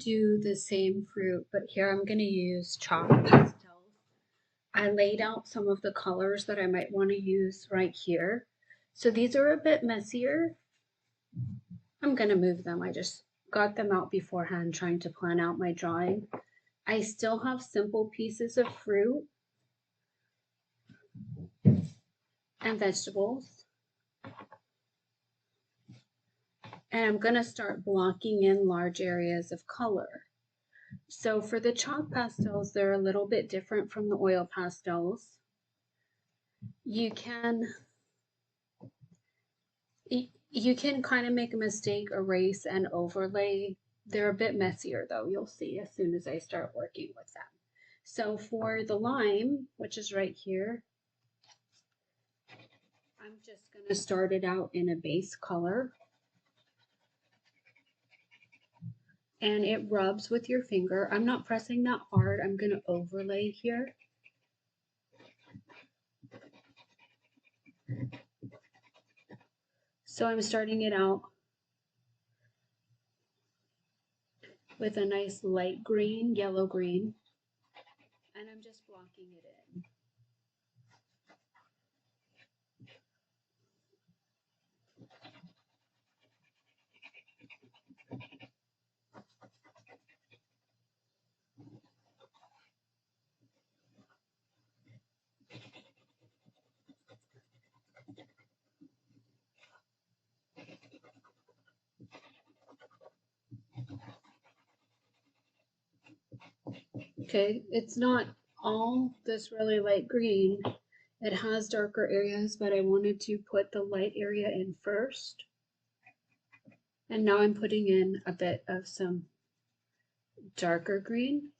do the same fruit, but here I'm going to use chalk pastels. I laid out some of the colors that I might want to use right here. So these are a bit messier. I'm going to move them. I just got them out beforehand trying to plan out my drawing. I still have simple pieces of fruit and vegetables. And I'm going to start blocking in large areas of color. So for the chalk pastels, they're a little bit different from the oil pastels. You can kind of make a mistake, erase and overlay. They're a bit messier though, you'll see as soon as I start working with them. So for the lime, which is right here, I'm just going to start it out in a base color. And it rubs with your finger. I'm not pressing that hard. I'm going to overlay here. So I'm starting it out with a nice light green, yellow green, and I'm just blocking it in. Okay, it's not all this really light green. It has darker areas, but I wanted to put the light area in first. And now I'm putting in a bit of some darker green.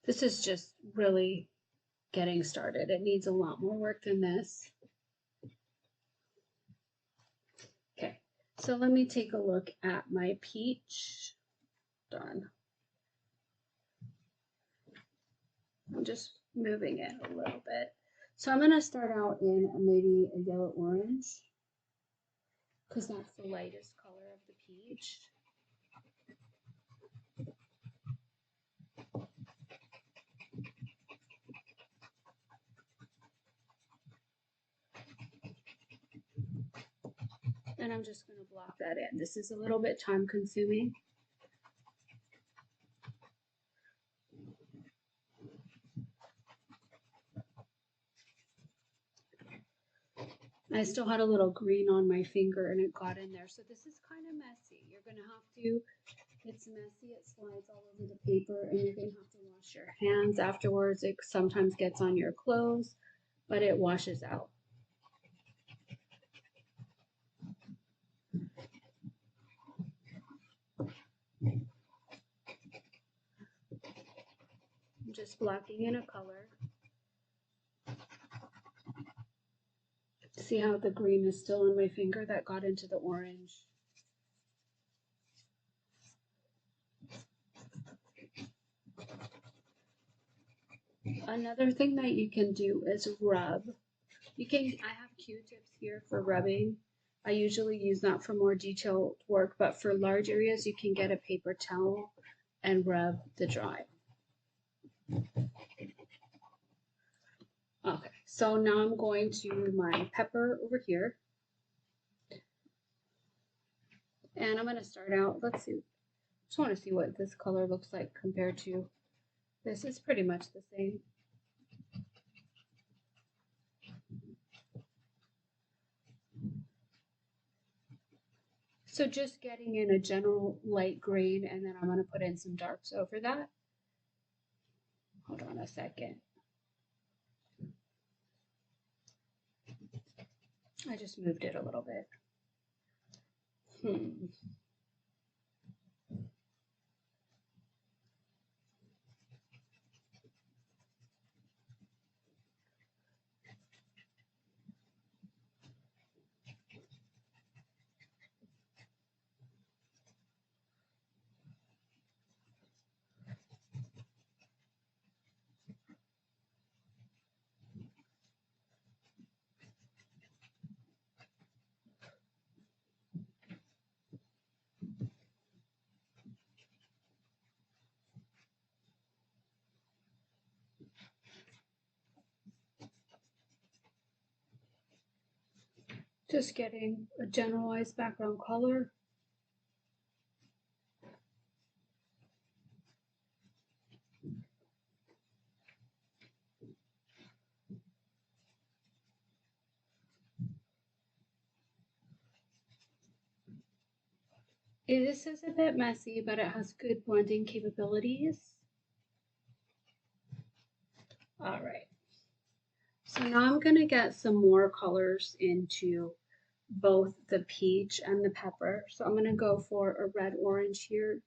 This is just really getting started. It needs a lot more work than this. Okay, so let me take a look at my peach. Done. I'm just moving it a little bit. So I'm going to start out in maybe a yellow orange because that's the lightest color of the peach. And I'm just going to block that in. This is a little bit time consuming. I still had a little green on my finger and it got in there. So this is kind of messy. You're going to have to, it's messy, it slides all over the paper and you're going to have to wash your hands afterwards. It sometimes gets on your clothes, but it washes out. I'm just blocking in a color. See how the green is still in my finger that got into the orange. Another thing that you can do is rub. I have Q-tips here for rubbing. I usually use that for more detailed work, but for large areas, you can get a paper towel and rub the drawing. Okay, so now I'm going to my pepper over here. And I'm going to start out, let's see, just want to see what this color looks like compared to this. Is pretty much the same. So just getting in a general light green, and then I'm going to put in some darks over that. Hold on a second. I just moved it a little bit. Just getting a generalized background color. This is a bit messy, but it has good blending capabilities. All right. So now I'm going to get some more colors into both the peach and the pepper. So I'm going to go for a red orange here.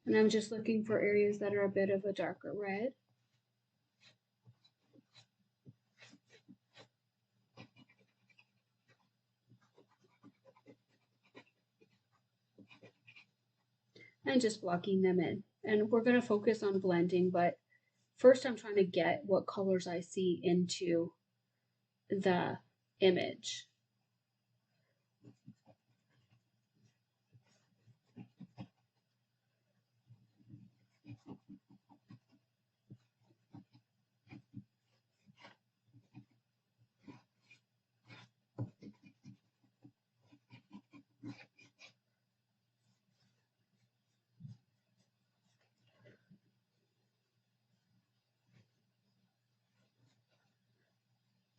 And I'm just looking for areas that are a bit of a darker red. And just blocking them in. And we're going to focus on blending, but first I'm trying to get what colors I see into the image.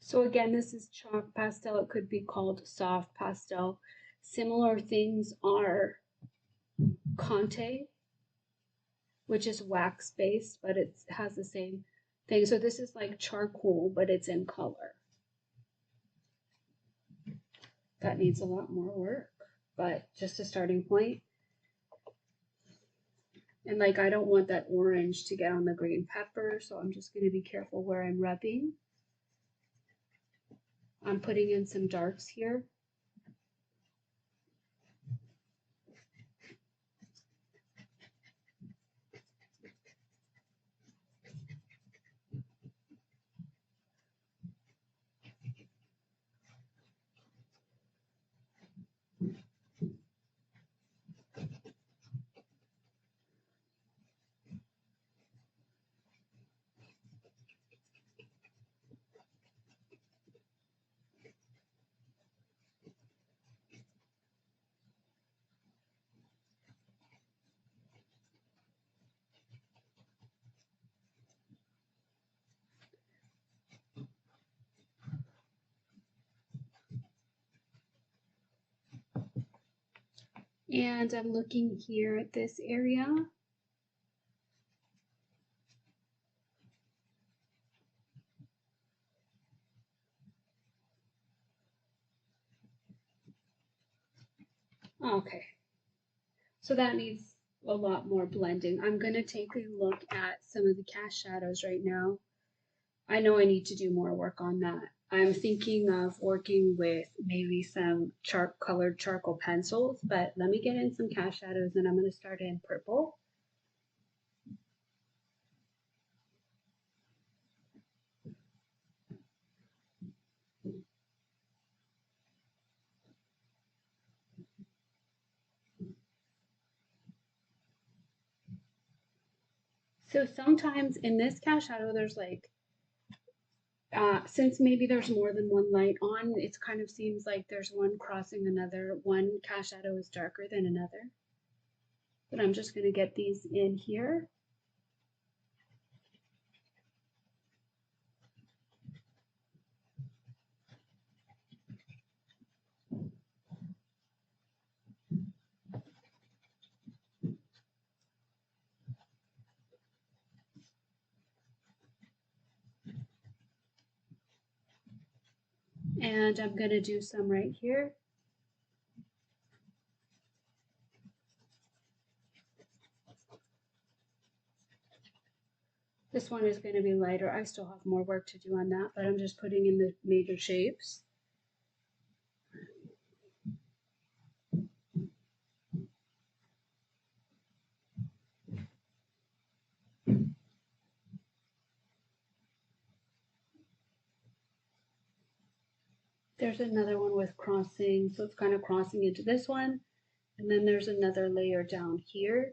So again, this is chalk pastel. It could be called soft pastel. Similar things are Conte, which is wax based, but it has the same thing. So this is like charcoal, but it's in color. That needs a lot more work, but just a starting point. And like, I don't want that orange to get on the green pepper, so I'm just going to be careful where I'm rubbing. I'm putting in some darks here. And I'm looking here at this area. Okay, so that needs a lot more blending. I'm going to take a look at some of the cast shadows right now. I know I need to do more work on that. I'm thinking of working with maybe some colored charcoal pencils, but let me get in some cast shadows and I'm going to start in purple. So sometimes in this cast shadow, there's like, since maybe there's more than one light on, it kind of seems like there's one crossing another. One cast shadow is darker than another. But I'm just going to get these in here. And I'm going to do some right here. This one is going to be lighter. I still have more work to do on that, but I'm just putting in the major shapes. There's another one with crossing, so it's kind of crossing into this one. And then there's another layer down here.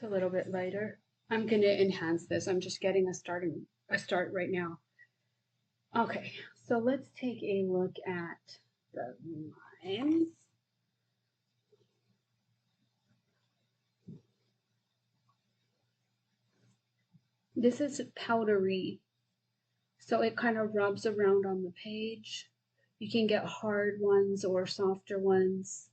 It's a little bit lighter. I'm going to enhance this. I'm just getting a start right now. Okay, so let's take a look at the lines. This is powdery, so it kind of rubs around on the page. You can get hard ones or softer ones.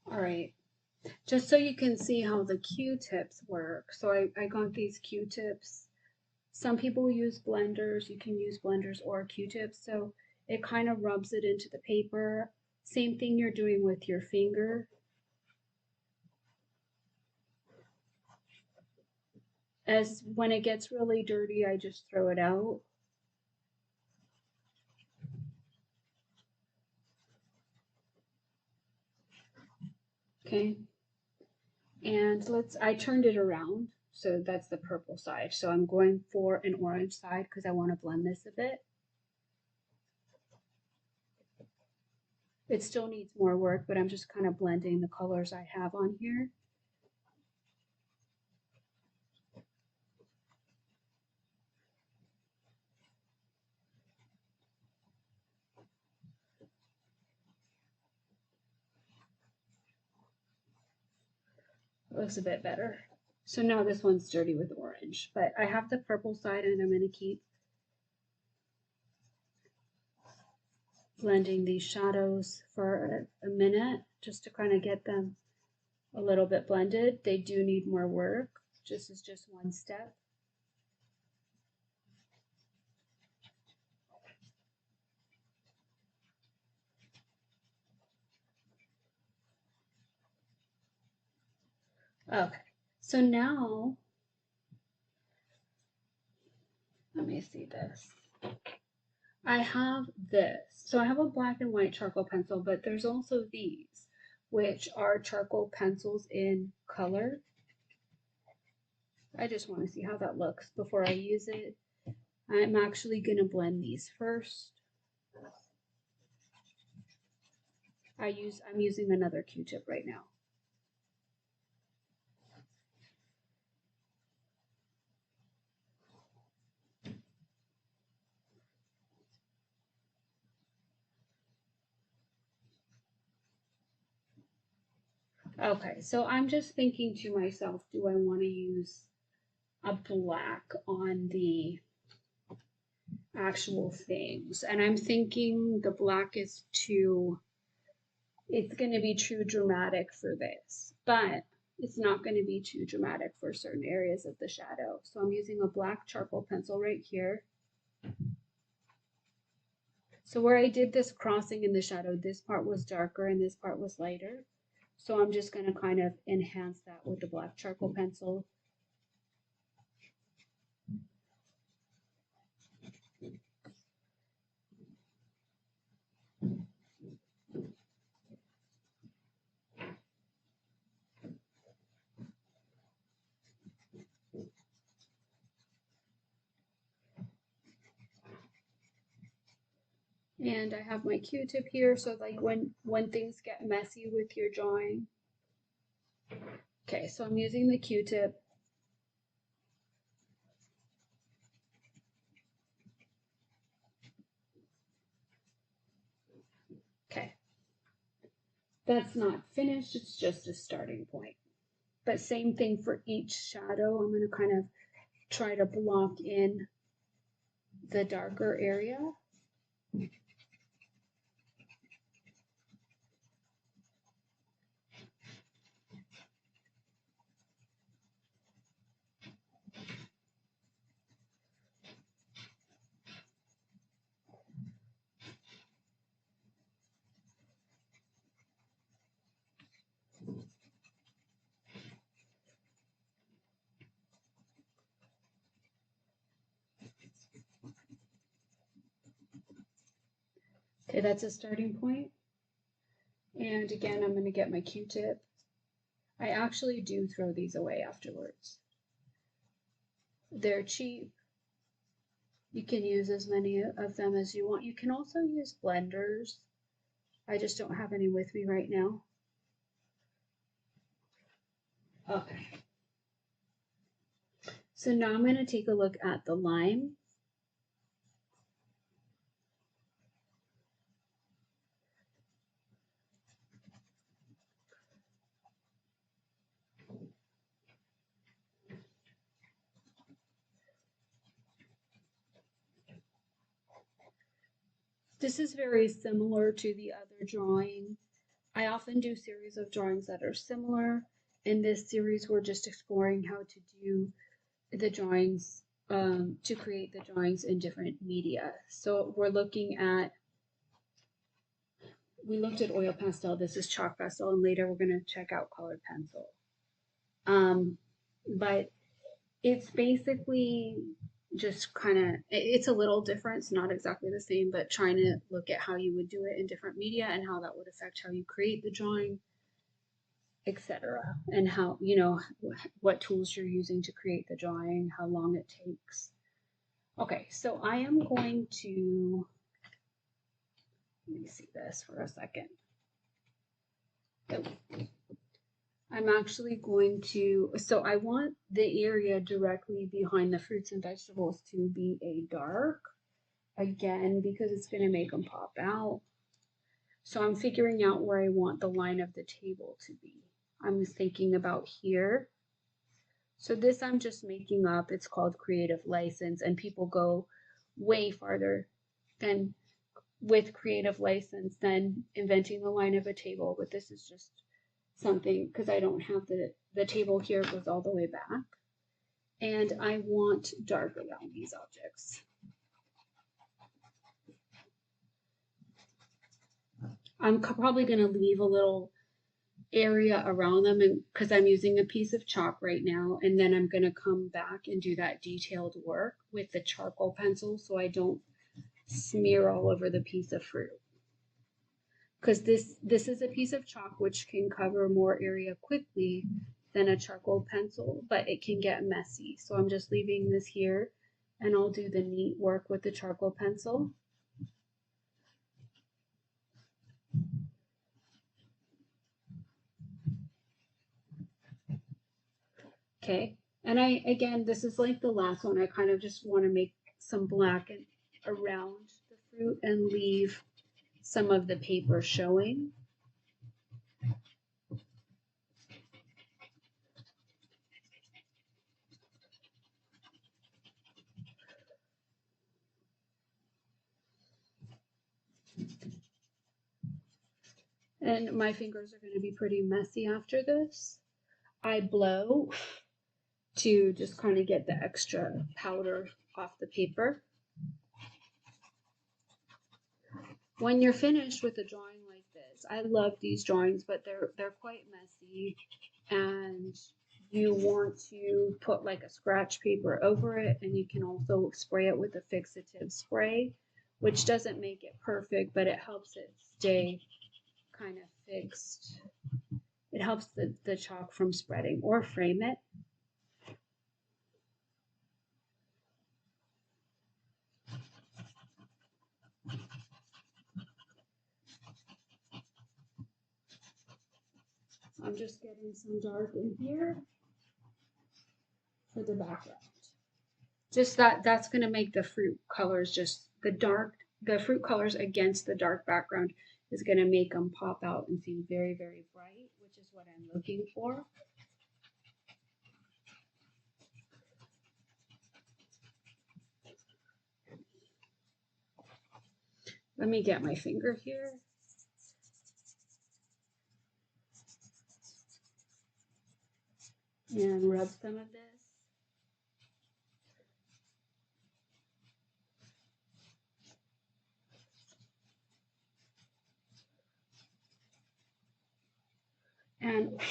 All right, just so you can see how the Q-tips work. So I got these Q-tips. Some people use blenders. You can use blenders or Q-tips. So it kind of rubs it into the paper. Same thing you're doing with your finger. As when it gets really dirty, I just throw it out. Okay. And I turned it around. So that's the purple side. So I'm going for an orange side because I want to blend this a bit. It still needs more work, but I'm just kind of blending the colors I have on here. It looks a bit better. So now this one's dirty with orange, but I have the purple side and I'm going to keep blending these shadows for a minute just to kind of get them a little bit blended. They do need more work. This is just one step. Okay, so now, let me see this. I have this. So I have a black and white charcoal pencil, but there's also these, which are charcoal pencils in color. I just want to see how that looks before I use it. I'm actually going to blend these first. I'm using another Q-tip right now. Okay, so I'm just thinking to myself, do I want to use a black on the actual things? And I'm thinking the black is it's going to be too dramatic for this, but it's not going to be too dramatic for certain areas of the shadow. So I'm using a black charcoal pencil right here. So where I did this crossing in the shadow, this part was darker and this part was lighter. So I'm just going to kind of enhance that with the black charcoal pencil. And I have my Q-tip here, so like when things get messy with your drawing. Okay, so I'm using the Q-tip. Okay, that's not finished, it's just a starting point. But same thing for each shadow. I'm going to kind of try to block in the darker area. Okay, that's a starting point. And again, I'm going to get my Q-tip. I actually do throw these away afterwards. They're cheap. You can use as many of them as you want. You can also use blenders. I just don't have any with me right now. Okay. So now I'm going to take a look at the lime. This is very similar to the other drawing. I often do series of drawings that are similar. In this series, we're just exploring how to do the drawings, to create the drawings in different media. So we're looking at, we looked at oil pastel, this is chalk pastel, and later we're going to check out colored pencil. But it's basically just kind of, it's a little different. It's not exactly the same, but trying to look at how you would do it in different media and how that would affect how you create the drawing, etc. And how, you know, what tools you're using to create the drawing, how long it takes. Okay, so I am going to, let me see this for a second. I'm actually going to, so I want the area directly behind the fruits and vegetables to be a dark, again, because it's going to make them pop out. So I'm figuring out where I want the line of the table to be. I'm thinking about here. So this I'm just making up. It's called creative license, and people go way farther than with creative license than inventing the line of a table. But this is just something, because I don't have the table here, it goes all the way back. And I want dark around these objects. I'm probably going to leave a little area around them because I'm using a piece of chalk right now, and then I'm going to come back and do that detailed work with the charcoal pencil so I don't smear all over the piece of fruit. Because this is a piece of chalk which can cover more area quickly than a charcoal pencil, but it can get messy. So I'm just leaving this here, and I'll do the neat work with the charcoal pencil. Okay, and again, this is like the last one. I kind of just want to make some black around the fruit and leave some of the paper showing. And my fingers are going to be pretty messy after this. I blow to just kind of get the extra powder off the paper. When you're finished with a drawing like this, I love these drawings, but they're quite messy, and you want to put like a scratch paper over it, and you can also spray it with a fixative spray, which doesn't make it perfect, but it helps it stay kind of fixed. It helps the chalk from spreading, or frame it. I'm just getting some dark in here for the background. Just that's going to make the fruit colors, just the fruit colors against the dark background is going to make them pop out and seem very, very bright, which is what I'm looking for. Let me get my finger here. And rub some of this. And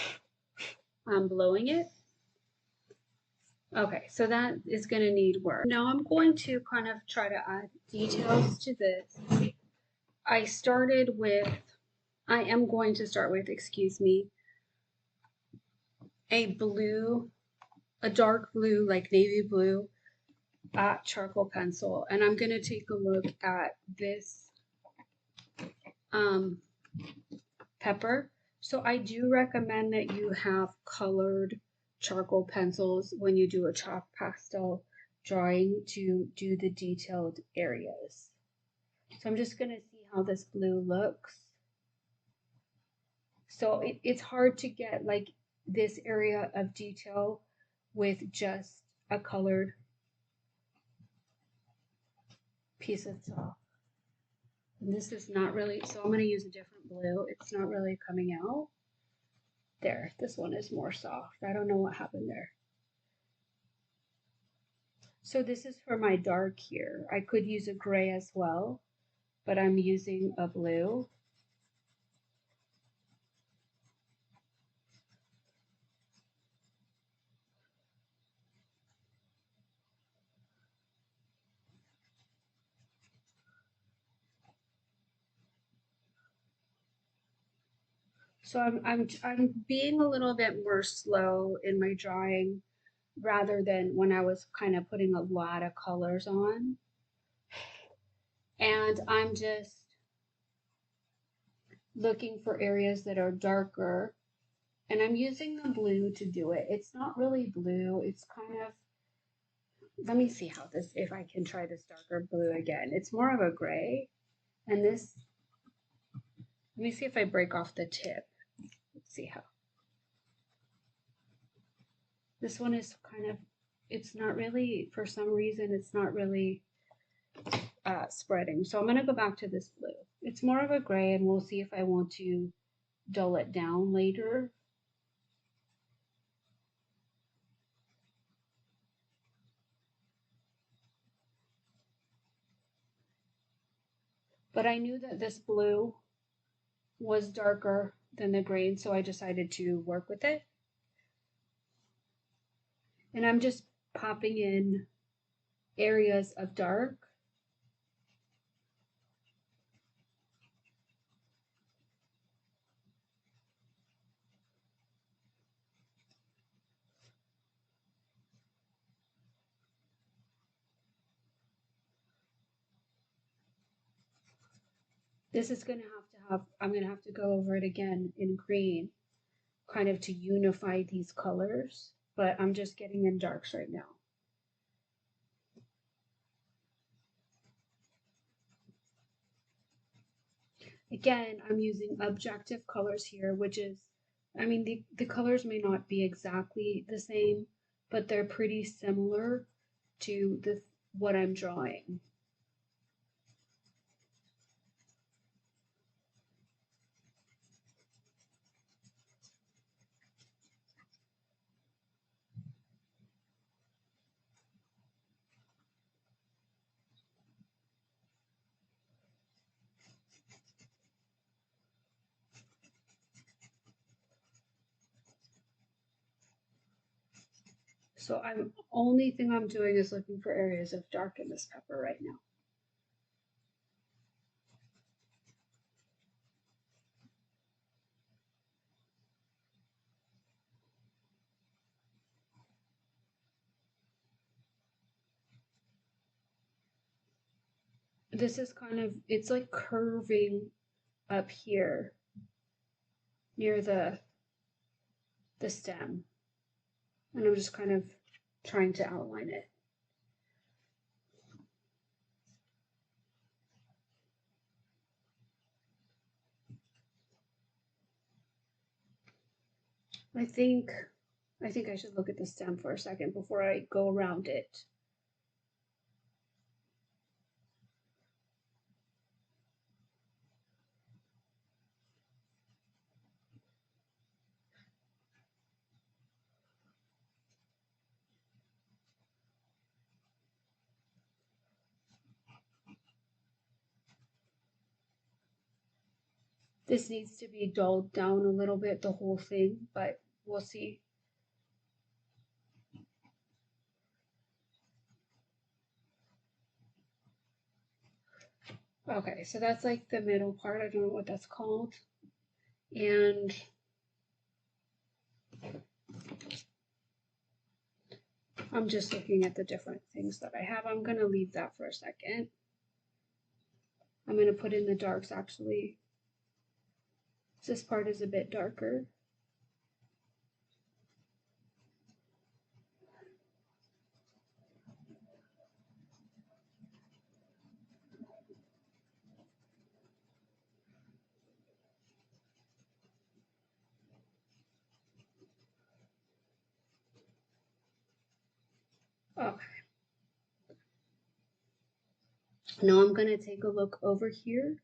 I'm blowing it. Okay, so that is going to need work. Now I'm going to kind of try to add details to this. I am going to start with, excuse me, a blue, a dark blue, like navy blue, charcoal pencil. And I'm going to take a look at this pepper. So I do recommend that you have colored charcoal pencils when you do a chalk pastel drawing to do the detailed areas. So I'm just going to see how this blue looks. So it's hard to get like this area of detail with just a colored piece of chalk. And this is not really, so I'm going to use a different blue. It's not really coming out. There, this one is more soft. I don't know what happened there. So this is for my dark here. I could use a gray as well, but I'm using a blue. So I'm being a little bit more slow in my drawing rather than when I was kind of putting a lot of colors on. And I'm just looking for areas that are darker. And I'm using the blue to do it. It's not really blue. It's kind of, let me see how this, if I can try this darker blue again. It's more of a gray. And this, let me see if I break off the tip. Let's see how. This one is kind of, it's not really, for some reason, it's not really spreading. So I'm going to go back to this blue. It's more of a gray, and we'll see if I want to dull it down later. But I knew that this blue was darker than the green, so I decided to work with it. And I'm just popping in areas of dark. This is going to have, I'm going to have to go over it again in green, kind of to unify these colors, but I'm just getting in darks right now. Again, I'm using objective colors here, which is, I mean, the colors may not be exactly the same, but they're pretty similar to what I'm drawing. So only thing I'm doing is looking for areas of dark in this pepper right now. This is kind of, it's like curving up here near the stem. And I'm just kind of trying to outline it. I think I should look at the stem for a second before I go around it. This needs to be dulled down a little bit, the whole thing, but we'll see. Okay, so that's like the middle part. I don't know what that's called. And I'm just looking at the different things that I have. I'm going to leave that for a second. I'm going to put in the darks actually. This part is a bit darker. Okay. Now I'm going to take a look over here.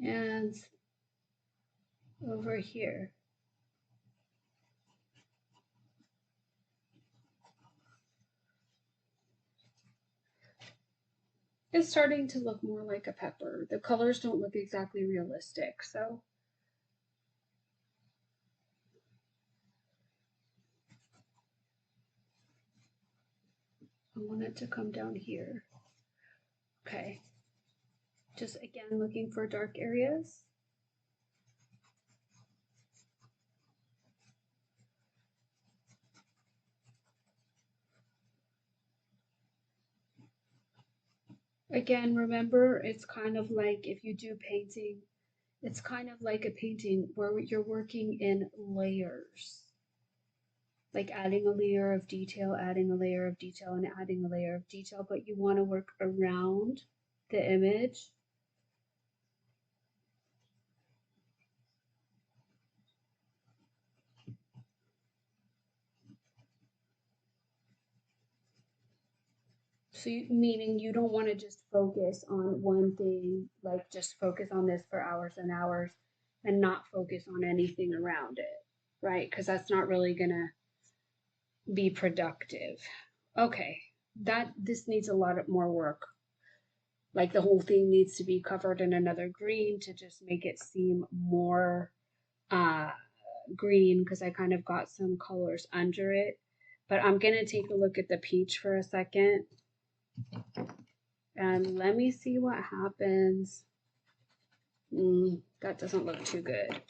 And over here. It's starting to look more like a pepper. The colors don't look exactly realistic, so. I want it to come down here. Okay. Just again, looking for dark areas. Again, remember, it's kind of like if you do painting, it's kind of like a painting where you're working in layers. Like adding a layer of detail, adding a layer of detail, and adding a layer of detail, but you want to work around the image. So meaning you don't want to just focus on one thing, like just focus on this for hours and hours and not focus on anything around it, right? Because that's not really gonna be productive. Okay, this needs a lot more work. Like the whole thing needs to be covered in another green to just make it seem more green because I kind of got some colors under it. But I'm gonna take a look at the peach for a second. And let me see what happens. That doesn't look too good.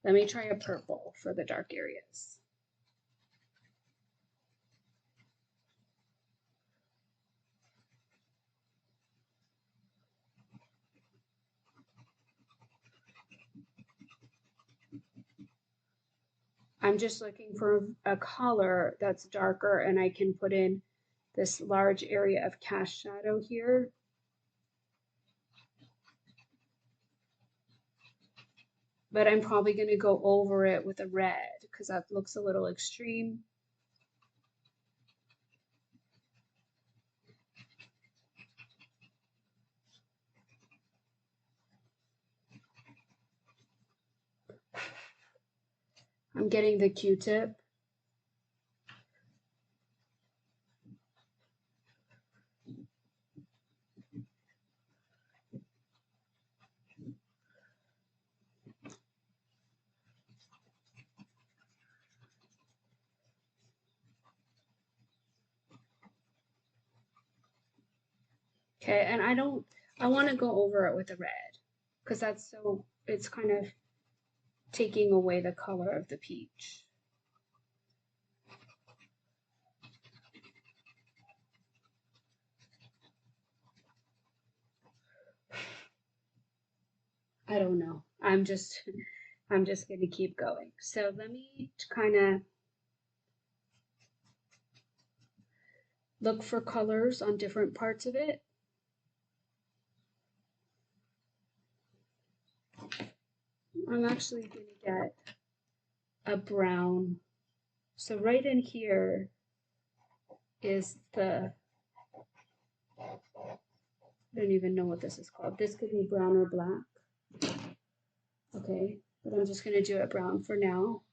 Let me try a purple for the dark areas. I'm just looking for a color that's darker and I can put in this large area of cast shadow here. But I'm probably going to go over it with a red because that looks a little extreme. I'm getting the Q-tip. Okay, and I want to go over it with a red because it's kind of taking away the color of the peach. I don't know. I'm just going to keep going. So let me kind of look for colors on different parts of it. I'm actually going to get a brown. So right in here is I don't even know what this is called. This could be brown or black. Okay, but I'm just going to do it brown for now.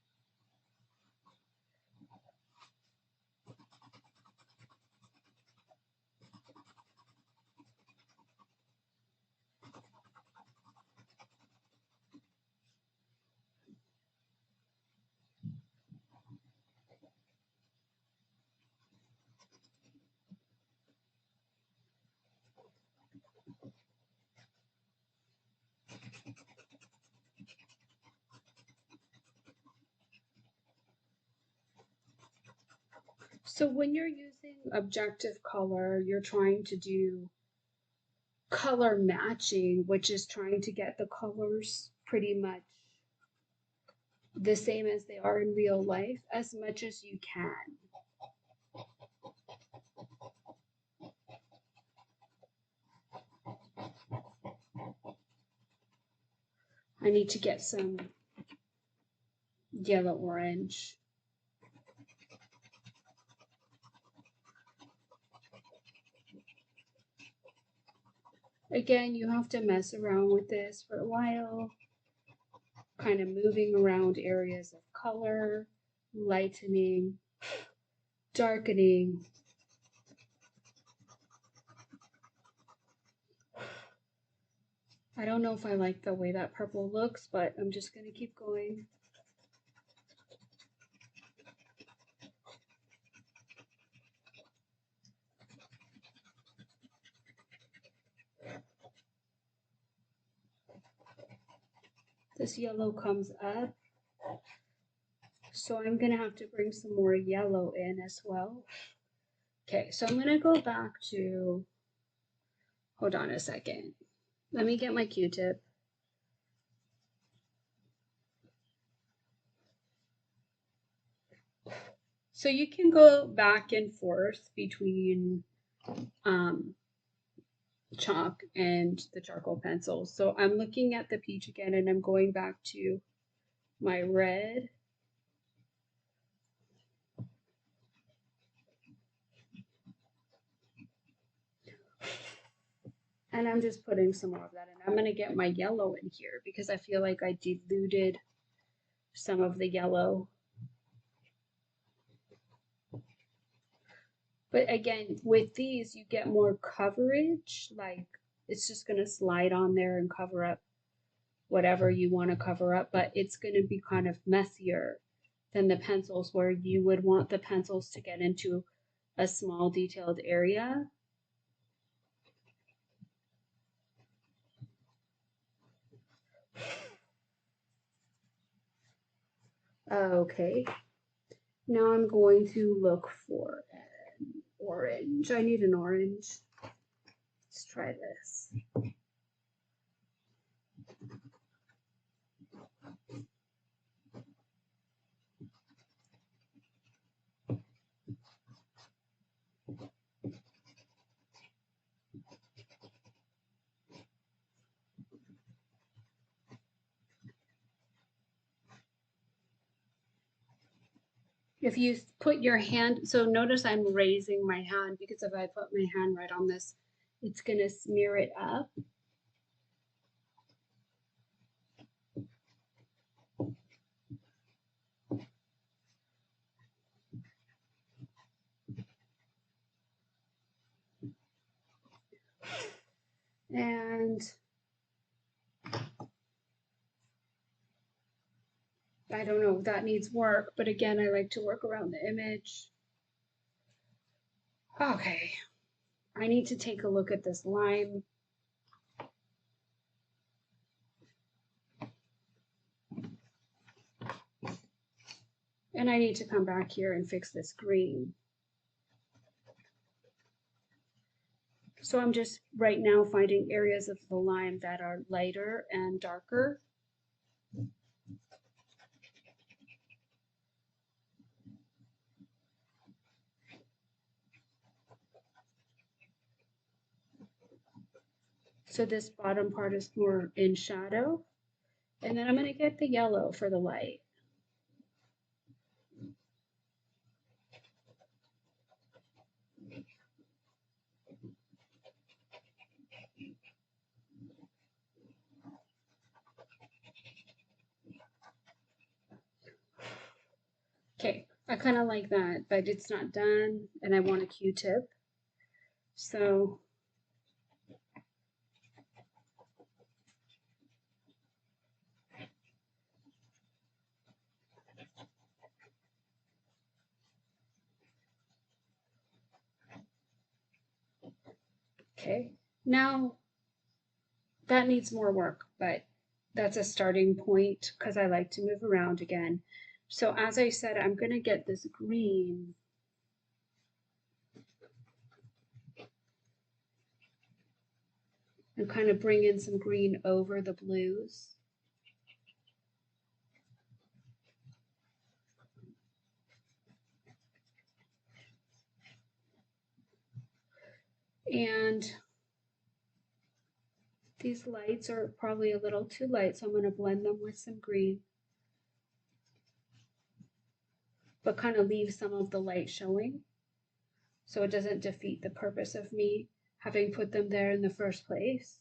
So when you're using objective color, you're trying to do color matching, which is trying to get the colors pretty much the same as they are in real life as much as you can. I need to get some yellow orange. Again, you have to mess around with this for a while, kind of moving around areas of color, lightening, darkening. I don't know if I like the way that purple looks, but I'm just going to keep going. This yellow comes up, so I'm going to have to bring some more yellow in as well. Okay, so I'm going to go back to, hold on a second. Let me get my Q-tip. So you can go back and forth between chalk and the charcoal pencils. So I'm looking at the peach again and I'm going back to my red. And I'm just putting some more of that in. I'm going to get my yellow in here because I feel like I diluted some of the yellow. But again, with these, you get more coverage. Like it's just going to slide on there and cover up whatever you want to cover up. But it's going to be kind of messier than the pencils, where you would want the pencils to get into a small detailed area. Okay, now I'm going to look for an orange. I need an orange. Let's try this. If you put your hand, so notice I'm raising my hand because if I put my hand right on this, it's going to smear it up. And I don't know if that needs work, but again, I like to work around the image. Okay, I need to take a look at this lime. And I need to come back here and fix this green. So I'm just right now finding areas of the lime that are lighter and darker. So this bottom part is more in shadow. And then I'm going to get the yellow for the light. Okay, I kind of like that, but it's not done and I want a Q-tip. So okay, now that needs more work, but that's a starting point because I like to move around again. So as I said, I'm going to get this green and kind of bring in some green over the blues. And these lights are probably a little too light, so I'm going to blend them with some green, but kind of leave some of the light showing so it doesn't defeat the purpose of me having put them there in the first place.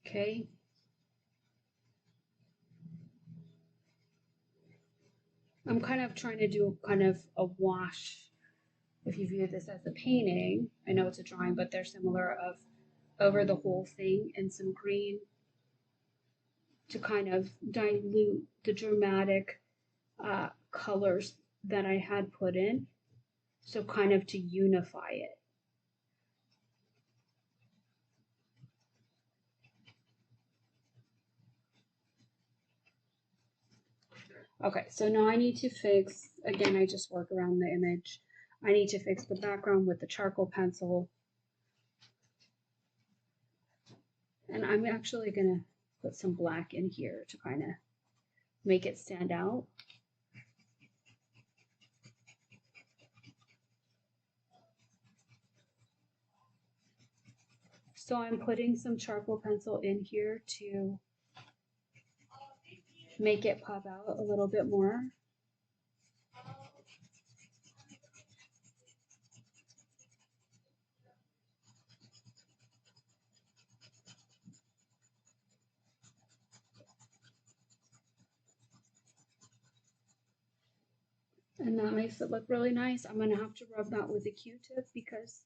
Okay. I'm kind of trying to do kind of a wash. If you view this as a painting, I know it's a drawing, but they're similar, of over the whole thing, and some green to kind of dilute the dramatic colors that I had put in. So kind of to unify it. Okay, so now I need to fix, again, I just work around the image. I need to fix the background with the charcoal pencil. And I'm actually gonna put some black in here to kind of make it stand out. So I'm putting some charcoal pencil in here to make it pop out a little bit more. And that makes it look really nice. I'm gonna have to rub that with a Q-tip because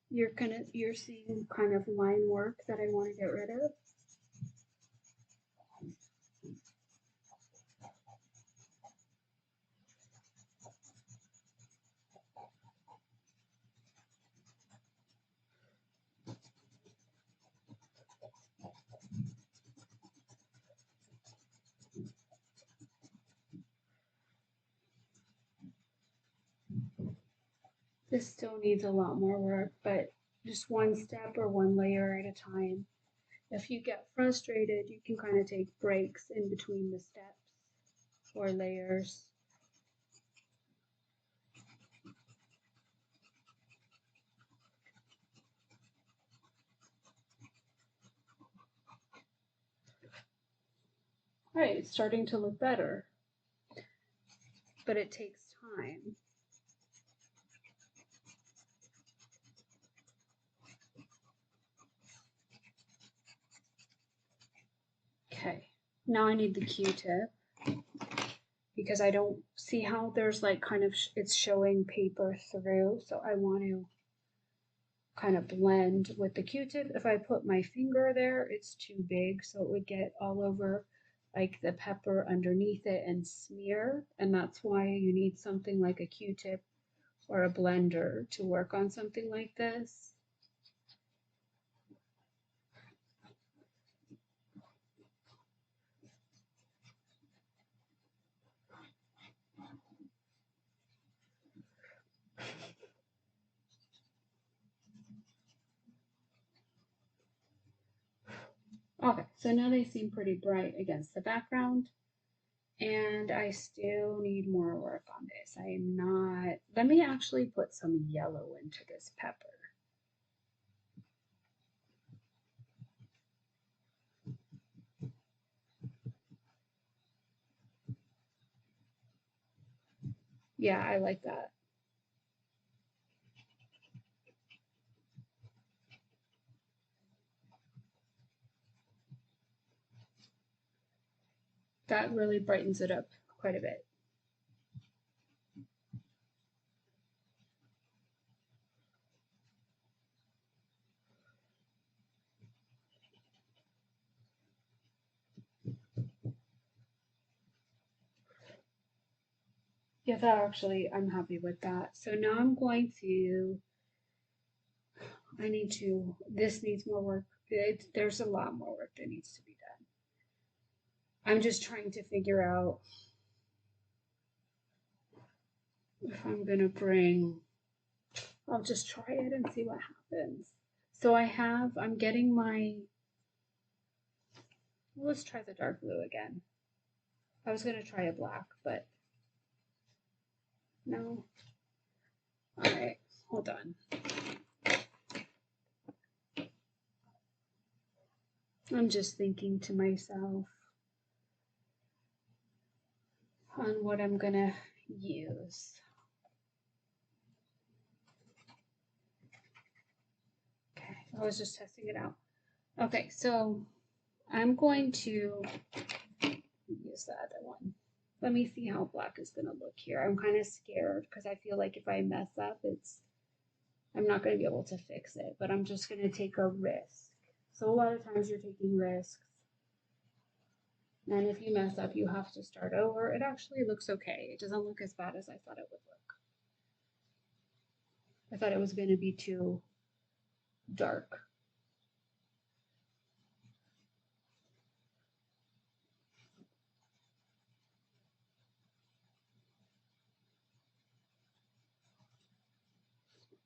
you're seeing kind of line work that I want to get rid of. This still needs a lot more work, but just one step or one layer at a time. If you get frustrated, you can kind of take breaks in between the steps or layers. All right, it's starting to look better, but it takes time. Okay, now I need the Q-tip because I don't see how there's like kind of, it's showing paper through, so I want to kind of blend with the Q-tip. If I put my finger there, it's too big, so it would get all over like the pepper underneath it and smear, and that's why you need something like a Q-tip or a blender to work on something like this. Okay, so now they seem pretty bright against the background, and I still need more work on this. I am not, let me actually put some yellow into this pepper. Yeah, I like that. That really brightens it up quite a bit. Yeah, that actually, I'm happy with that. So now I'm going to, this needs more work. There's a lot more work that needs to be done. I'm just trying to figure out if I'm gonna bring, I'll just try it and see what happens. So I'm getting my, let's try the dark blue again. I was gonna try a black, but no. All right, hold on. I'm just thinking to myself on what I'm gonna use. Okay, I was just testing it out. Okay, so I'm going to use the other one. Let me see how black is gonna look here. I'm kind of scared because I feel like if I mess up, I'm not gonna be able to fix it, but I'm just gonna take a risk. So a lot of times you're taking risks. And if you mess up, you have to start over. It actually looks okay. It doesn't look as bad as I thought it would look. I thought it was going to be too dark.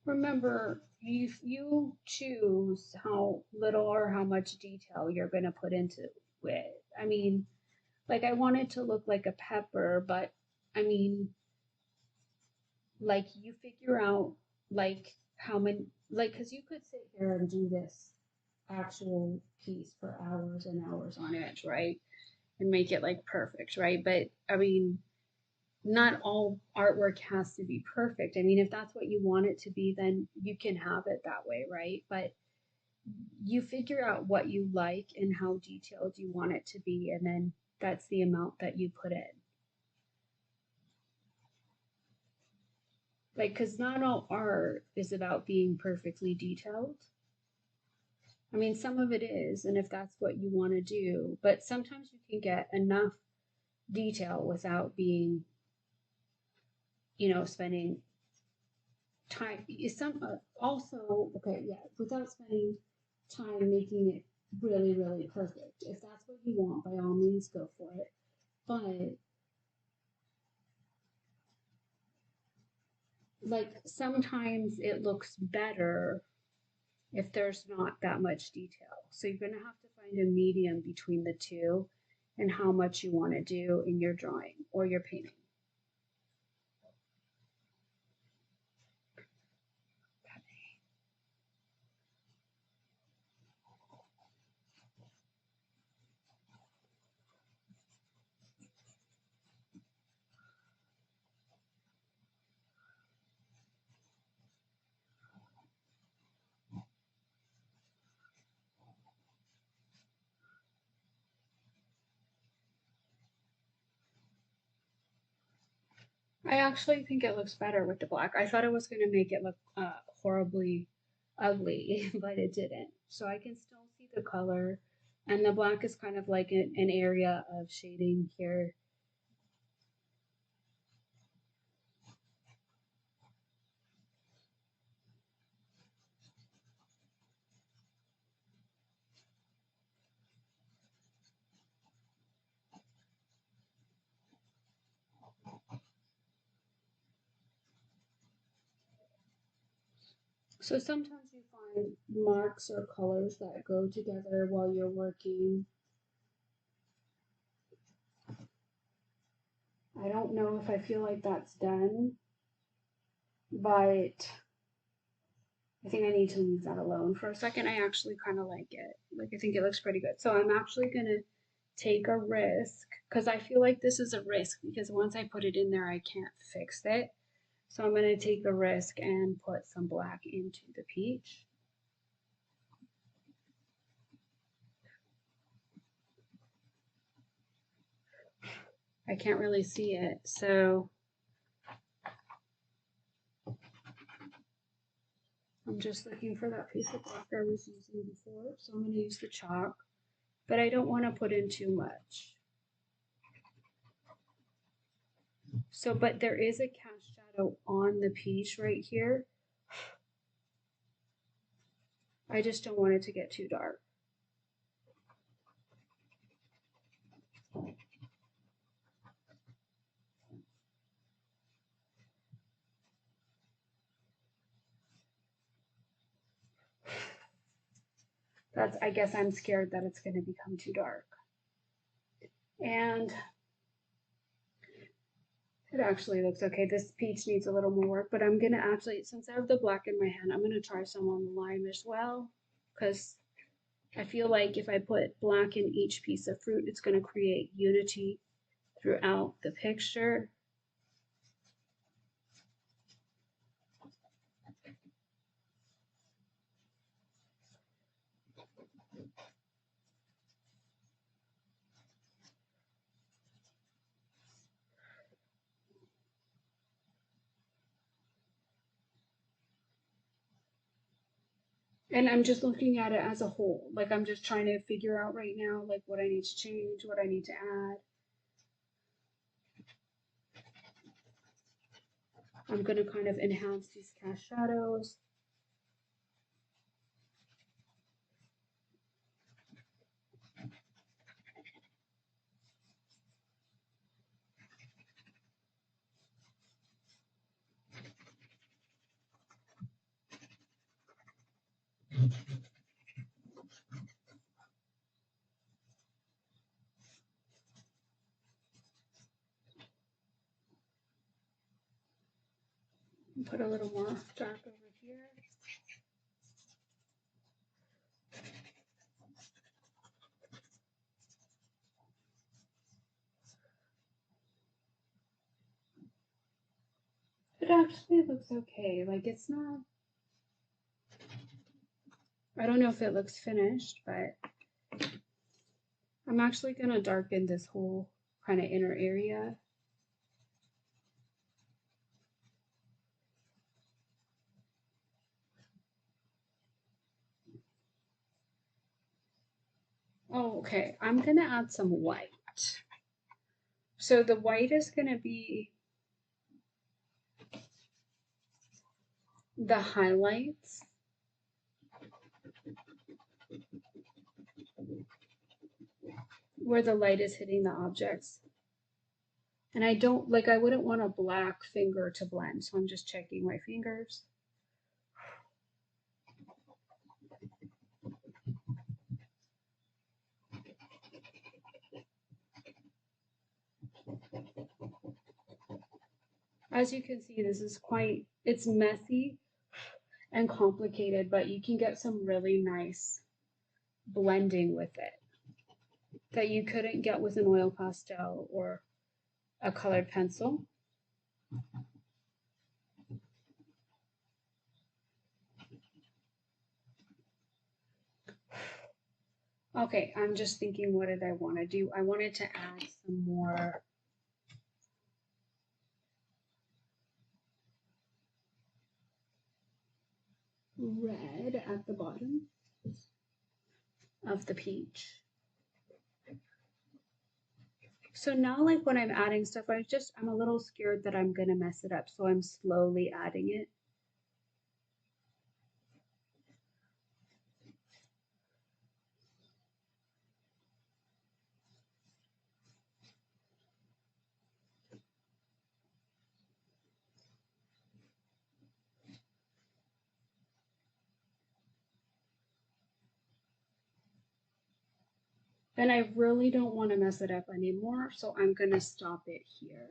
Remember, you choose how little or how much detail you're going to put into it. I mean, like I want it to look like a pepper, but I mean, like you figure out like how many, like, because you could sit here and do this actual piece for hours and hours on edge, right? And make it like perfect, right? But I mean, not all artwork has to be perfect. I mean, if that's what you want it to be, then you can have it that way, right? But you figure out what you like and how detailed you want it to be, and then that's the amount that you put in. Like, because not all art is about being perfectly detailed. I mean, some of it is, and if that's what you want to do, but sometimes you can get enough detail without being, spending time. Also, okay, yeah, without spending time making it really, really perfect. If that's what you want, by all means, go for it. But like sometimes it looks better if there's not that much detail. So you're gonna have to find a medium between the two and how much you want to do in your drawing or your painting. I actually think it looks better with the black. I thought it was going to make it look horribly ugly, but it didn't. So I can still see the color, and the black is kind of like an area of shading here. So sometimes you find marks or colors that go together while you're working. I don't know if I feel like that's done, but I think I need to leave that alone for a second. I actually kind of like it. Like, I think it looks pretty good. So I'm actually going to take a risk because I feel like this is a risk because once I put it in there, I can't fix it. So I'm going to take a risk and put some black into the peach. I can't really see it. So I'm just looking for that piece of black I was using before. So I'm going to use the chalk, but I don't want to put in too much. So, but there is a cast shadow on the peach right here. I just don't want it to get too dark. That's, I guess I'm scared that it's going to become too dark. And it actually looks okay. This peach needs a little more work, but I'm gonna actually, since I have the black in my hand, I'm gonna try some on the lime as well, because I feel like if I put black in each piece of fruit, it's gonna create unity throughout the picture. And I'm just looking at it as a whole. Like I'm just trying to figure out right now, like what I need to change, what I need to add. I'm gonna kind of enhance these cast shadows. Put a little more dark over here. It actually looks okay. Like it's not, I don't know if it looks finished, but I'm actually gonna darken this whole kind of inner area. Oh, okay. I'm gonna add some white. So the white is gonna be the highlights. Where the light is hitting the objects. And I don't, like, I wouldn't want a black finger to blend, so I'm just checking my fingers. As you can see, this is quite, it's messy and complicated, but you can get some really nice blending with it that you couldn't get with an oil pastel or a colored pencil. Okay, I'm just thinking, what did I want to do? I wanted to add some more red at the bottom of the peach. So now, like when I'm adding stuff, I'm a little scared that I'm gonna mess it up, so I'm slowly adding it. And I really don't want to mess it up anymore, so I'm gonna stop it here.